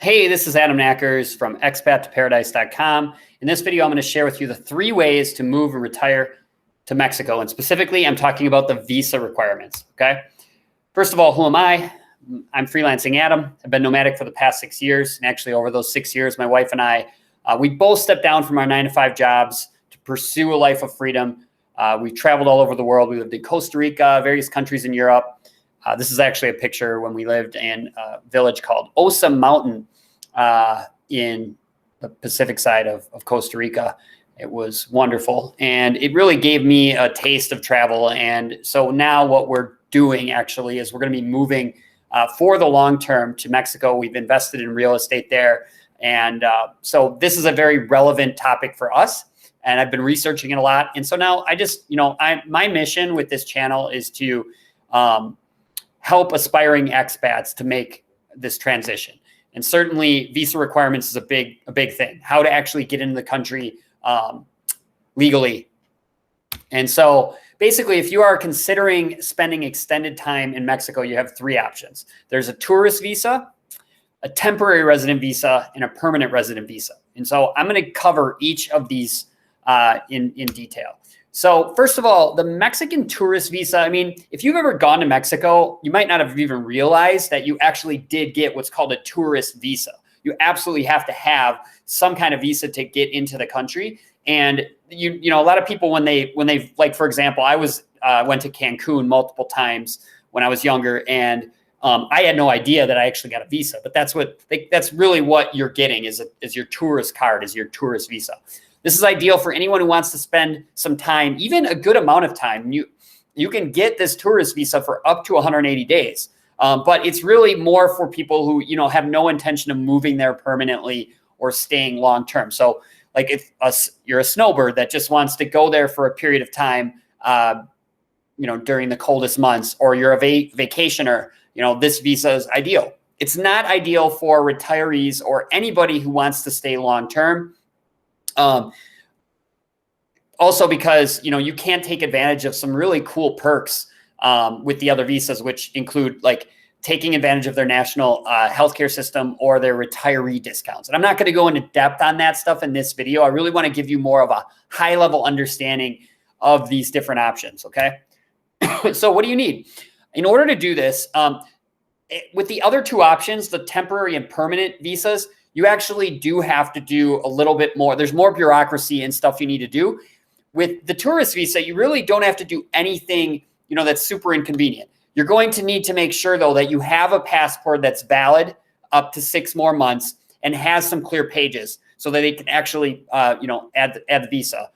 Hey, this is Adam Knackers from expattoparadise.com. In this video, I'm going to share with you the 3 ways to move and retire to Mexico. And specifically, I'm talking about the visa requirements. Okay. First of all, who am I? I'm freelancing Adam. I've been nomadic for the past 6 years. And actually, over those 6 years, my wife and I, we both stepped down from our 9-to-5 jobs to pursue a life of freedom. We traveled all over the world. We lived in Costa Rica, various countries in Europe. This is actually a picture when we lived in a village called Osa Mountain in the Pacific side of Costa Rica. It was wonderful. And it really gave me a taste of travel. And so now what we're doing actually is we're going to be moving for the long term to Mexico. We've invested in real estate there. And so this is a very relevant topic for us. And I've been researching it a lot. And so now I just, my mission with this channel is to help aspiring expats to make this transition. And certainly visa requirements is a big thing, how to actually get into the country legally. And so basically, if you are considering spending extended time in Mexico, you have 3 options. There's a tourist visa, a temporary resident visa, and a permanent resident visa. And so I'm going to cover each of these in detail. So first of all, the Mexican tourist visa, I mean, if you've ever gone to Mexico, you might not have even realized that you actually did get what's called a tourist visa. You absolutely have to have some kind of visa to get into the country. And a lot of people when they like, for example, I went to Cancun multiple times when I was younger, and I had no idea that I actually got a visa, but that's really what you're getting is your tourist card, is your tourist visa. This is ideal for anyone who wants to spend some time, even a good amount of time. You can get this tourist visa for up to 180 days. But it's really more for people who, have no intention of moving there permanently or staying long term. So like if you're a snowbird that just wants to go there for a period of time, during the coldest months, or you're a vacationer, this visa is ideal. It's not ideal for retirees or anybody who wants to stay long term. Also because, you can't take advantage of some really cool perks with the other visas, which include like taking advantage of their national healthcare system or their retiree discounts. And I'm not going to go into depth on that stuff in this video. I really want to give you more of a high level understanding of these different options. Okay. So what do you need in order to do this? With the other 2 options, the temporary and permanent visas, you actually do have to do a little bit more. There's more bureaucracy and stuff you need to do. With the tourist visa, you really don't have to do anything, that's super inconvenient. You're going to need to make sure, though, that you have a passport that's valid up to 6 more months and has some clear pages so that they can actually, add the visa.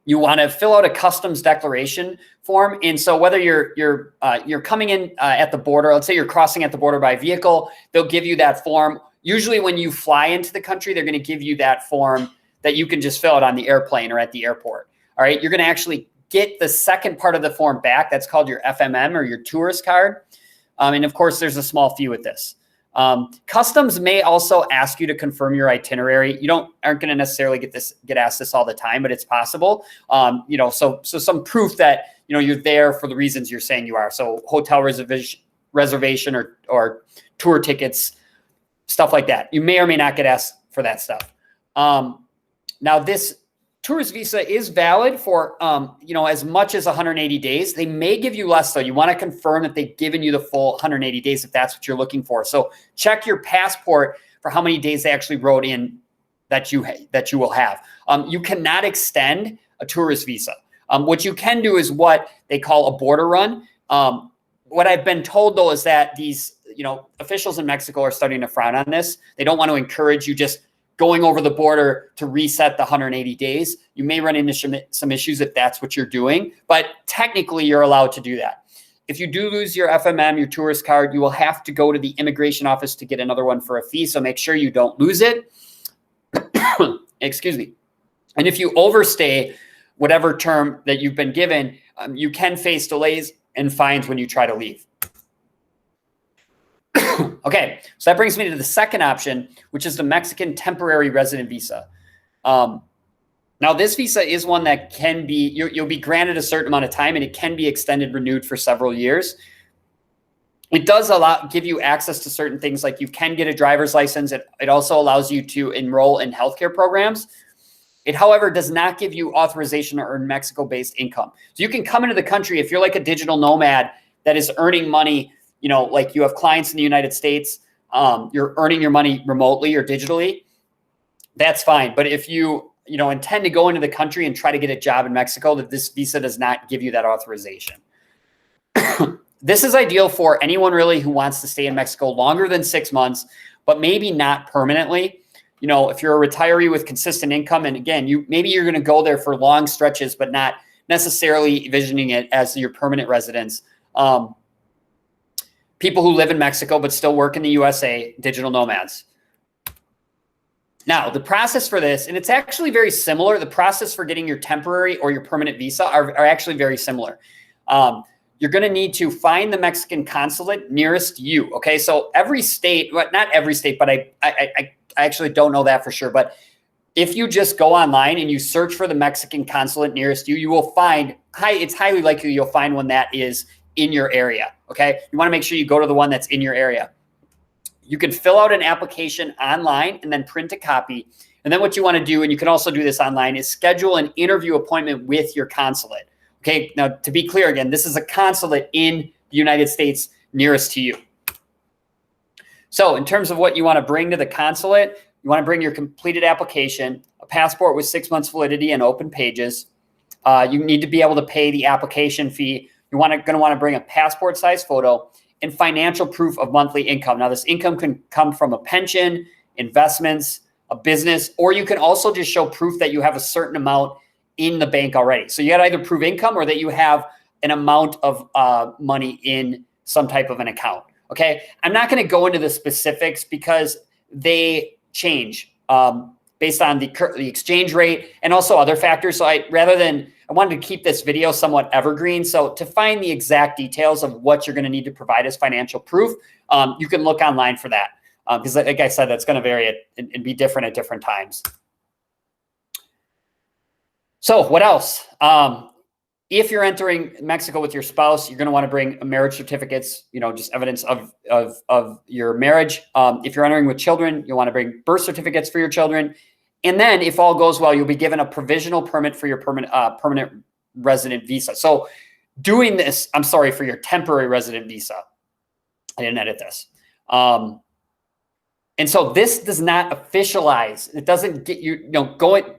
You want to fill out a customs declaration form. And so whether you're coming in at the border, let's say you're crossing at the border by vehicle, they'll give you that form. Usually when you fly into the country, they're going to give you that form that you can just fill out on the airplane or at the airport. All right. You're going to actually get the second part of the form back. That's called your FMM or your tourist card. And of course, there's a small fee with this. Customs may also ask you to confirm your itinerary. You aren't going to necessarily get asked this all the time, but it's possible. So some proof that, you're there for the reasons you're saying you are. So hotel reservation or tour tickets, stuff like that. You may or may not get asked for that stuff. Now this tourist visa is valid for, as much as 180 days. They may give you less, though. You want to confirm that they've given you the full 180 days if that's what you're looking for. So check your passport for how many days they actually wrote in that you will have. You cannot extend a tourist visa. What you can do is what they call a border run. What I've been told, though, is that these, officials in Mexico are starting to frown on this. They don't want to encourage you just going over the border to reset the 180 days. You may run into some issues if that's what you're doing, but technically you're allowed to do that. If you do lose your FMM, your tourist card, you will have to go to the immigration office to get another one for a fee. So make sure you don't lose it. Excuse me. And if you overstay whatever term that you've been given, you can face delays and fines when you try to leave. Okay, so that brings me to the second option, which is the Mexican temporary resident visa. Now, this visa is one that can be, you'll be granted a certain amount of time, and it can be extended, renewed for several years. It does give you access to certain things, like you can get a driver's license. It also allows you to enroll in healthcare programs. It, however, does not give you authorization to earn Mexico-based income. So you can come into the country if you're like a digital nomad that is earning money, like you have clients in the United States, you're earning your money remotely or digitally, that's fine. But if you, intend to go into the country and try to get a job in Mexico, that this visa does not give you that authorization. This is ideal for anyone really who wants to stay in Mexico longer than 6 months, but maybe not permanently. If you're a retiree with consistent income, and again, maybe you're going to go there for long stretches, but not necessarily envisioning it as your permanent residence. People who live in Mexico but still work in the USA, digital nomads. Now, the process for this, and it's actually very similar. The process for getting your temporary or your permanent visa are actually very similar. You're going to need to find the Mexican consulate nearest you. Okay, so every state, well, not every state, but I actually don't know that for sure. But if you just go online and you search for the Mexican consulate nearest you, you will find, it's highly likely you'll find one that is in your area. Okay, you want to make sure you go to the one that's in your area. You can fill out an application online and then print a copy. And then what you want to do, and you can also do this online, is schedule an interview appointment with your consulate. Okay, now to be clear again, this is a consulate in the United States nearest to you. So in terms of what you want to bring to the consulate, you want to bring your completed application, a passport with 6 months validity and open pages. You need to be able to pay the application fee. You're going to want to bring a passport size photo and financial proof of monthly income. Now this income can come from a pension, investments, a business, or you can also just show proof that you have a certain amount in the bank already. So you got to either prove income or that you have an amount of money in some type of an account. Okay. I'm not going to go into the specifics because they change based on the exchange rate and also other factors. So I wanted to keep this video somewhat evergreen. So to find the exact details of what you're going to need to provide as financial proof, you can look online for that. Because like I said, that's going to vary and be different at different times. So what else? If you're entering Mexico with your spouse, you're going to want to bring marriage certificates, just evidence of your marriage. If you're entering with children, you'll want to bring birth certificates for your children. And then if all goes well, you'll be given a provisional permit for your permanent resident visa. So doing this, for your temporary resident visa. I didn't edit this. And so this does not officialize. It doesn't get you,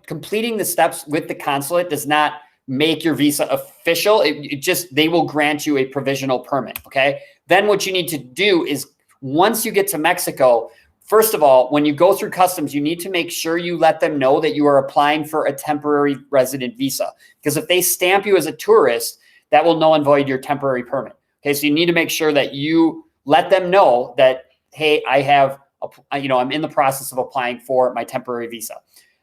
completing the steps with the consulate does not make your visa official. They will grant you a provisional permit. Okay. Then what you need to do is once you get to Mexico, first of all, when you go through customs, you need to make sure you let them know that you are applying for a temporary resident visa. Because if they stamp you as a tourist, that will null and void your temporary permit. Okay. So you need to make sure that you let them know that, hey, I'm in the process of applying for my temporary visa.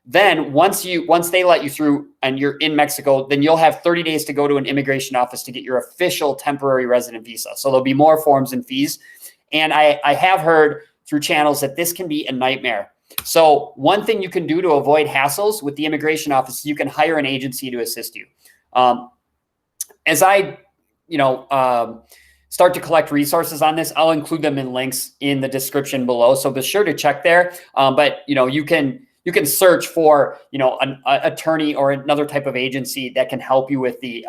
Then once they let you through and you're in Mexico, then you'll have 30 days to go to an immigration office to get your official temporary resident visa. So there'll be more forms and fees. And I have heard through channels that this can be a nightmare. So one thing you can do to avoid hassles with the immigration office, you can hire an agency to assist you. As I, start to collect resources on this, I'll include them in links in the description below. So be sure to check there. But you can search for an attorney or another type of agency that can help you with the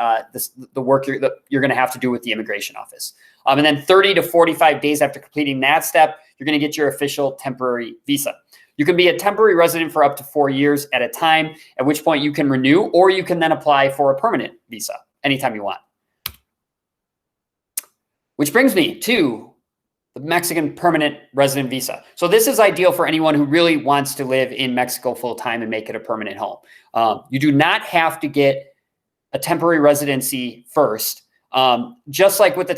work you're going to have to do with the immigration office. And then 30 to 45 days after completing that step, you're going to get your official temporary visa. You can be a temporary resident for up to 4 years at a time, at which point you can renew, or you can then apply for a permanent visa anytime you want. Which brings me to the Mexican permanent resident visa. So this is ideal for anyone who really wants to live in Mexico full time and make it a permanent home. You do not have to get a temporary residency first. Just like with the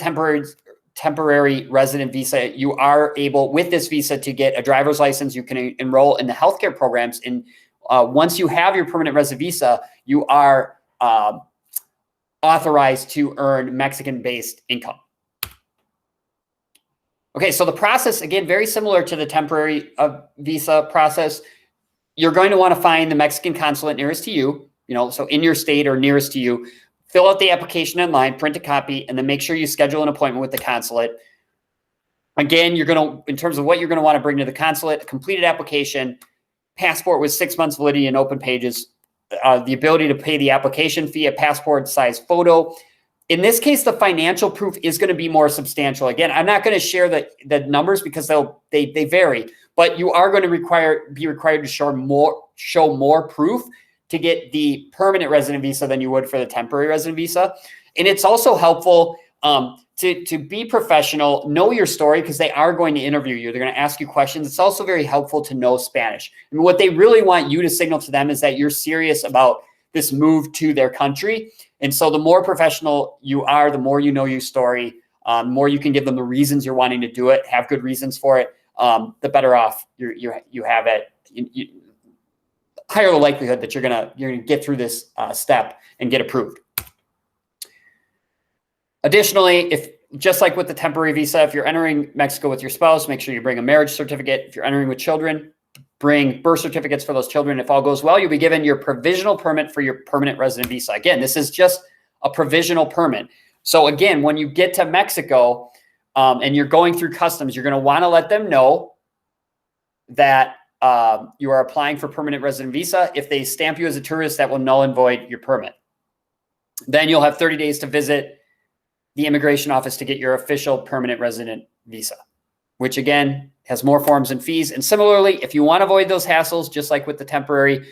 temporary resident visa, you are able with this visa to get a driver's license. You can enroll in the healthcare programs. And once you have your permanent resident visa, you are authorized to earn Mexican-based income. Okay, so the process, again, very similar to the temporary visa process. You're going to want to find the Mexican consulate nearest to you, so in your state or nearest to you. Fill out the application online, print a copy, and then make sure you schedule an appointment with the consulate. Again, you're going to, in terms of what you're going to want to bring to the consulate, a completed application, passport with 6 months validity and open pages, the ability to pay the application fee, a passport size photo. In this case, the financial proof is going to be more substantial. Again, I'm not going to share the numbers because they vary, but you are going to be required to show more proof to get the permanent resident visa than you would for the temporary resident visa. And it's also helpful to be professional, know your story, because they are going to interview you. They're going to ask you questions. It's also very helpful to know Spanish. I mean, what they really want you to signal to them is that you're serious about this move to their country. And so the more professional you are, the more you know your story, the more you can give them the reasons you're wanting to do it, have good reasons for it, the better off you have it. Higher the likelihood that you're gonna get through this step and get approved. Additionally, if just like with the temporary visa, if you're entering Mexico with your spouse, make sure you bring a marriage certificate. If you're entering with children, bring birth certificates for those children. If all goes well, you'll be given your provisional permit for your permanent resident visa. Again, this is just a provisional permit. So again, when you get to Mexico and you're going through customs, you're going to want to let them know that you are applying for permanent resident visa. If they stamp you as a tourist, that will null and void your permit. Then you'll have 30 days to visit the immigration office to get your official permanent resident visa, which again has more forms and fees. And similarly, if you want to avoid those hassles, just like with the temporary,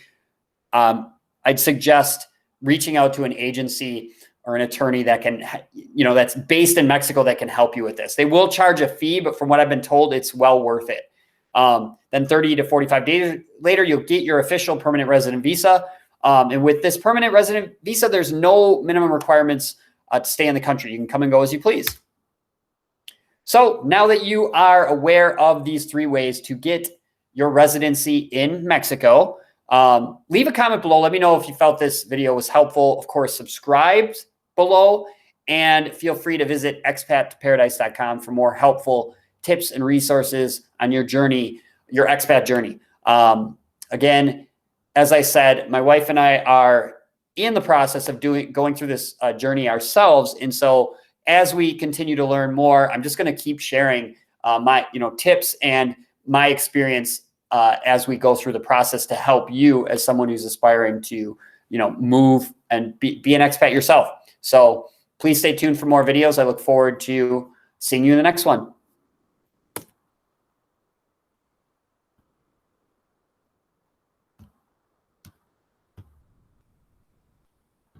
I'd suggest reaching out to an agency or an attorney that can, that's based in Mexico that can help you with this. They will charge a fee, but from what I've been told, it's well worth it. Then 30 to 45 days later, you'll get your official permanent resident visa. And with this permanent resident visa, there's no minimum requirements to stay in the country. You can come and go as you please. So now that you are aware of these 3 ways to get your residency in Mexico, leave a comment below. Let me know if you felt this video was helpful. Of course, subscribe below and feel free to visit expatparadise.com for more helpful tips and resources on your journey, your expat journey. Again, as I said, my wife and I are in the process of going through this journey ourselves. And so as we continue to learn more, I'm just going to keep sharing my tips and my experience as we go through the process to help you as someone who's aspiring to move and be an expat yourself. So please stay tuned for more videos. I look forward to seeing you in the next one.